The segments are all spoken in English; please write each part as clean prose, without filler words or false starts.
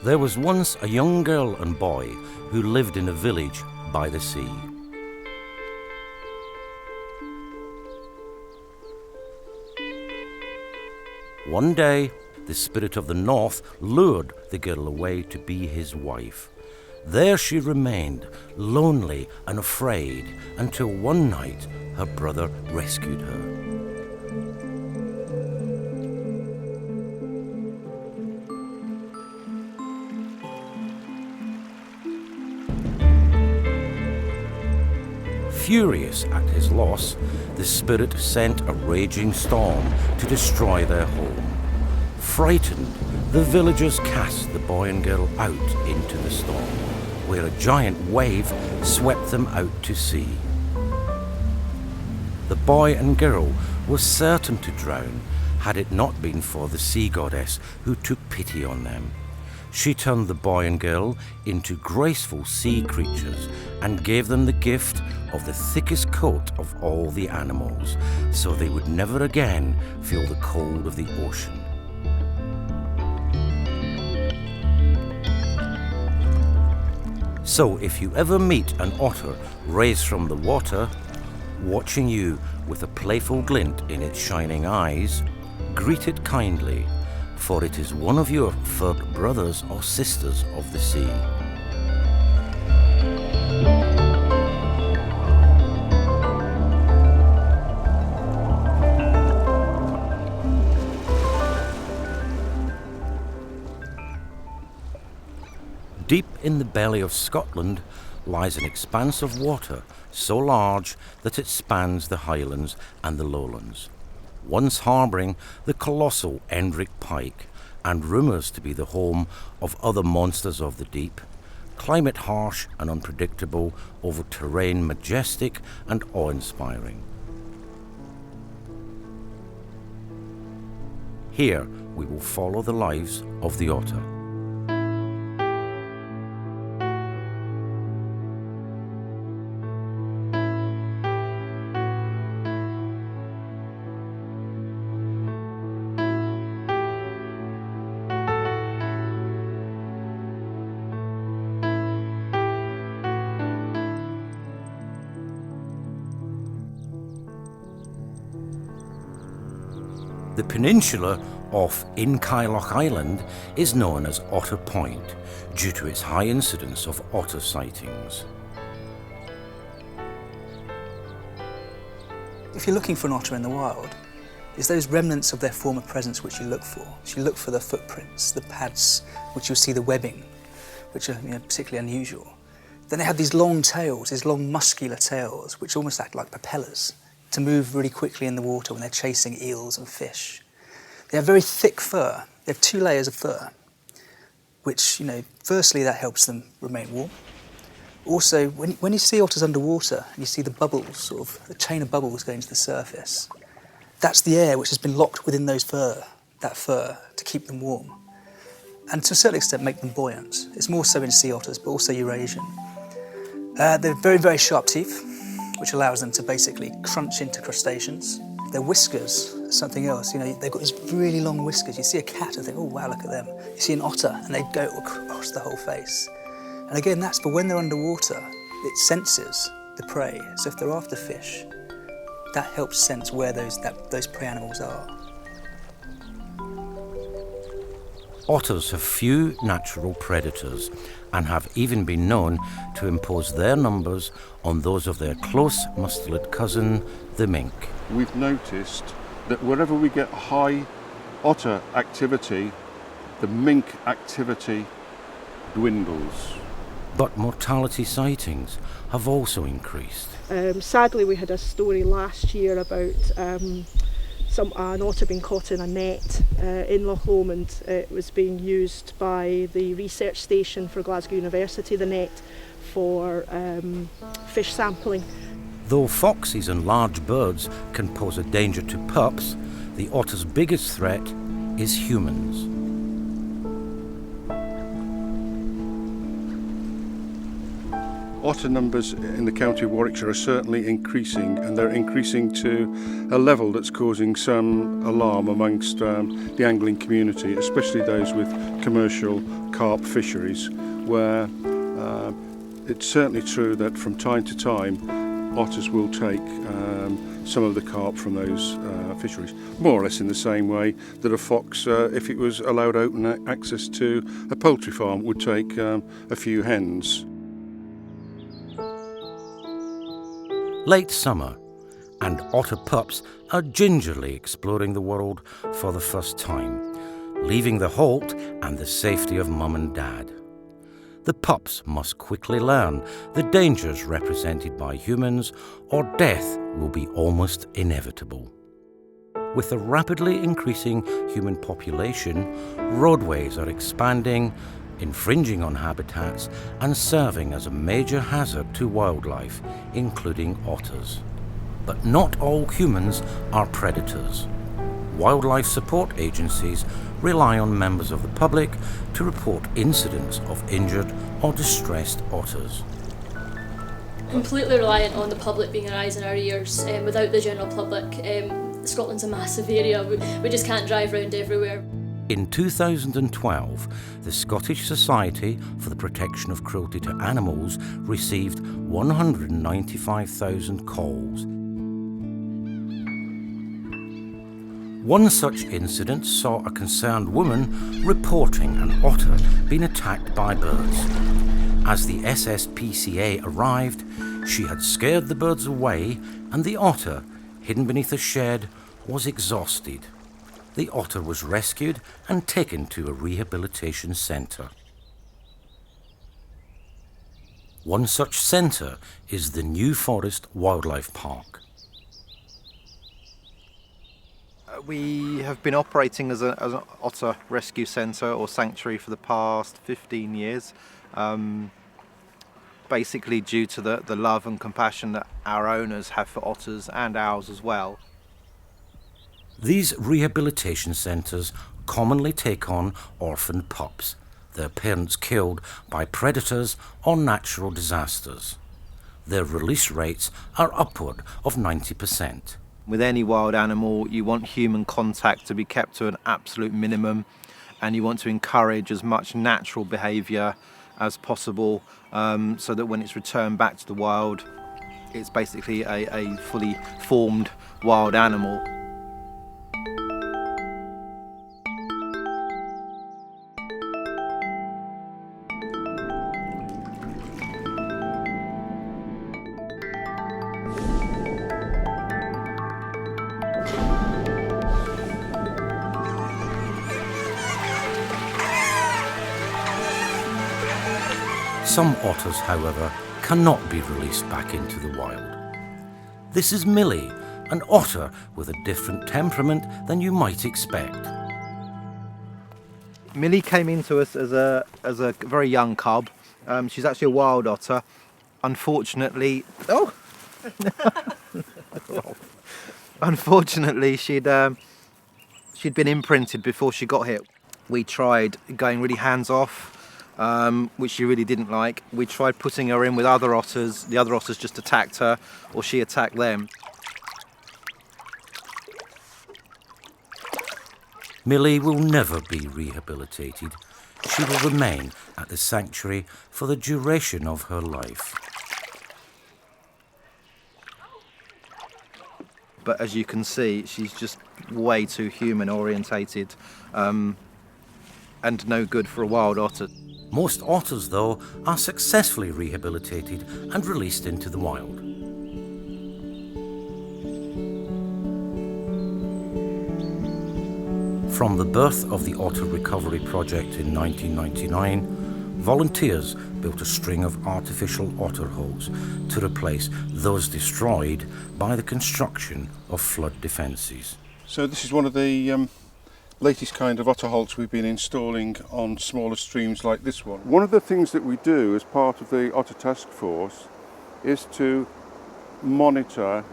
There was once a young girl and boy who lived in a village by the sea. One day, the spirit of the north lured the girl away to be his wife. There she remained, lonely and afraid, until one night her brother rescued her. Furious at his loss, the spirit sent a raging storm to destroy their home. Frightened, the villagers cast the boy and girl out into the storm, where a giant wave swept them out to sea. The boy and girl were certain to drown had it not been for the sea goddess who took pity on them. She turned the boy and girl into graceful sea creatures and gave them the gift of the thickest coat of all the animals, so they would never again feel the cold of the ocean. So if you ever meet an otter raised from the water, watching you with a playful glint in its shining eyes, greet it kindly, for it is one of your furred brothers or sisters of the sea. Deep in the belly of Scotland lies an expanse of water so large that it spans the highlands and the lowlands, once harbouring the colossal Endrick pike and rumours to be the home of other monsters of the deep, climate harsh and unpredictable over terrain majestic and awe-inspiring. Here we will follow the lives of the otter. The peninsula off Inkyloch Island is known as Otter Point due to its high incidence of otter sightings. If you're looking for an otter in the wild, it's those remnants of their former presence which you look for. So you look for the footprints, the pads, which you'll see the webbing, which are particularly unusual. Then they have these long tails, these long muscular tails, which almost act like propellers, to move really quickly in the water when they're chasing eels and fish. They have very thick fur. They have 2 layers of fur, which, firstly, that helps them remain warm. Also, when you see otters underwater and you see the bubbles, sort of a chain of bubbles going to the surface, that's the air which has been locked within that fur to keep them warm. And to a certain extent make them buoyant. It's more so in sea otters, but also Eurasian. They're very, very sharp teeth, which allows them to basically crunch into crustaceans. Their whiskers are something else. They've got these really long whiskers. You see a cat and think, oh wow, look at them. You see an otter and they go across the whole face. And again, that's for when they're underwater, it senses the prey. So if they're after fish, that helps sense where those prey animals are. Otters have few natural predators and have even been known to impose their numbers on those of their close mustelid cousin, the mink. We've noticed that wherever we get high otter activity, the mink activity dwindles. But mortality sightings have also increased. Sadly, we had a story last year about an otter being caught in a net in Loch Lomond. It was being used by the research station for Glasgow University, the net, for fish sampling. Though foxes and large birds can pose a danger to pups, the otter's biggest threat is humans. Otter numbers in the county of Warwickshire are certainly increasing, and they're increasing to a level that's causing some alarm amongst the angling community, especially those with commercial carp fisheries, where it's certainly true that from time to time otters will take some of the carp from those fisheries, more or less in the same way that a fox, if it was allowed open access to a poultry farm, would take a few hens. Late summer, and otter pups are gingerly exploring the world for the first time, leaving the holt and the safety of mum and dad. The pups must quickly learn the dangers represented by humans, or death will be almost inevitable. With a rapidly increasing human population, roadways are expanding, infringing on habitats and serving as a major hazard to wildlife, including otters. But not all humans are predators. Wildlife support agencies rely on members of the public to report incidents of injured or distressed otters. Completely reliant on the public being our eyes and our ears. Without the general public, Scotland's a massive area. We just can't drive around everywhere. In 2012, the Scottish Society for the Protection of Cruelty to Animals received 195,000 calls. One such incident saw a concerned woman reporting an otter being attacked by birds. As the SSPCA arrived, she had scared the birds away, and the otter, hidden beneath a shed, was exhausted. The otter was rescued and taken to a rehabilitation centre. One such centre is the New Forest Wildlife Park. We have been operating as an otter rescue centre or sanctuary for the past 15 years, basically due to the love and compassion that our owners have for otters and ours as well. These rehabilitation centres commonly take on orphaned pups, their parents killed by predators or natural disasters. Their release rates are upward of 90%. With any wild animal, you want human contact to be kept to an absolute minimum, and you want to encourage as much natural behaviour as possible, so that when it's returned back to the wild, it's basically a fully formed wild animal. Some otters, however, cannot be released back into the wild. This is Millie, an otter with a different temperament than you might expect. Millie came into us as a very young cub. She's actually a wild otter. Unfortunately, unfortunately, she'd been imprinted before she got here. We tried going really hands off, which she really didn't like. We tried putting her in with other otters. The other otters just attacked her, or she attacked them. Millie will never be rehabilitated. She will remain at the sanctuary for the duration of her life. But as you can see, she's just way too human orientated, and no good for a wild otter. Most otters, though, are successfully rehabilitated and released into the wild. From the birth of the Otter Recovery Project in 1999, volunteers built a string of artificial otter holes to replace those destroyed by the construction of flood defences. So this is one of the latest kind of otter holts we've been installing on smaller streams like this one. One of the things that we do as part of the Otter Task Force is to monitor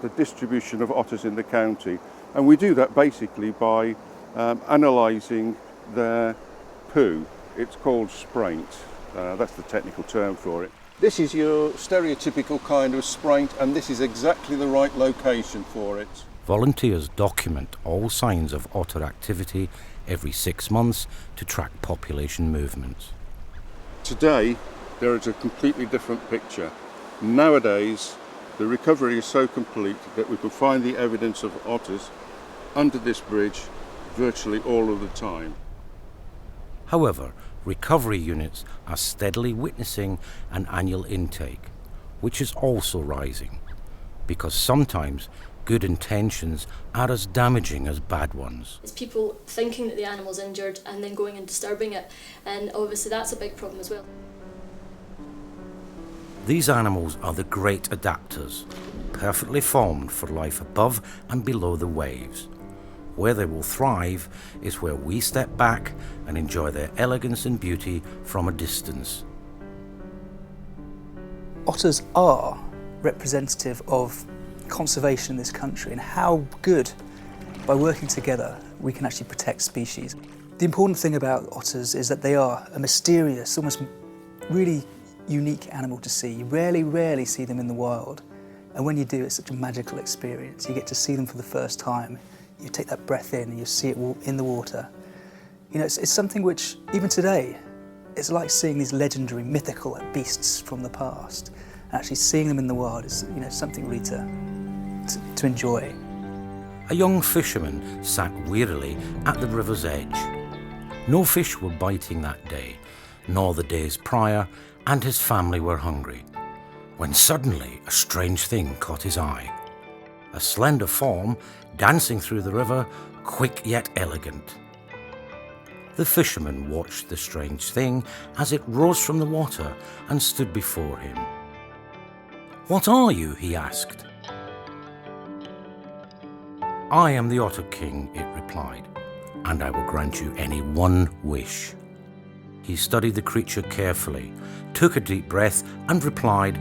the distribution of otters in the county, and we do that basically by analysing their poo. It's called spraint, that's the technical term for it. This is your stereotypical kind of spraint, and this is exactly the right location for it. Volunteers document all signs of otter activity every 6 months to track population movements. Today, there is a completely different picture. Nowadays, the recovery is so complete that we can find the evidence of otters under this bridge virtually all of the time. However, recovery units are steadily witnessing an annual intake, which is also rising, because sometimes good intentions are as damaging as bad ones. It's people thinking that the animal's injured and then going and disturbing it, and obviously that's a big problem as well. These animals are the great adapters, perfectly formed for life above and below the waves. Where they will thrive is where we step back and enjoy their elegance and beauty from a distance. Otters are representative of conservation in this country and how good, by working together, we can actually protect species. The important thing about otters is that they are a mysterious, almost really unique animal to see. You rarely see them in the wild, and when you do, it's such a magical experience. You get to see them for the first time. You take that breath in and you see it in the water. You know, it's something which, even today, it's like seeing these legendary, mythical beasts from the past. And actually seeing them in the wild is, you know, something really to enjoy. A young fisherman sat wearily at the river's edge. No fish were biting that day, nor the days prior, and his family were hungry, when suddenly a strange thing caught his eye. A slender form dancing through the river, quick yet elegant. The fisherman watched the strange thing as it rose from the water and stood before him. "What are you?" he asked. "I am the Otter King," it replied, "and I will grant you any one wish." He studied the creature carefully, took a deep breath and replied,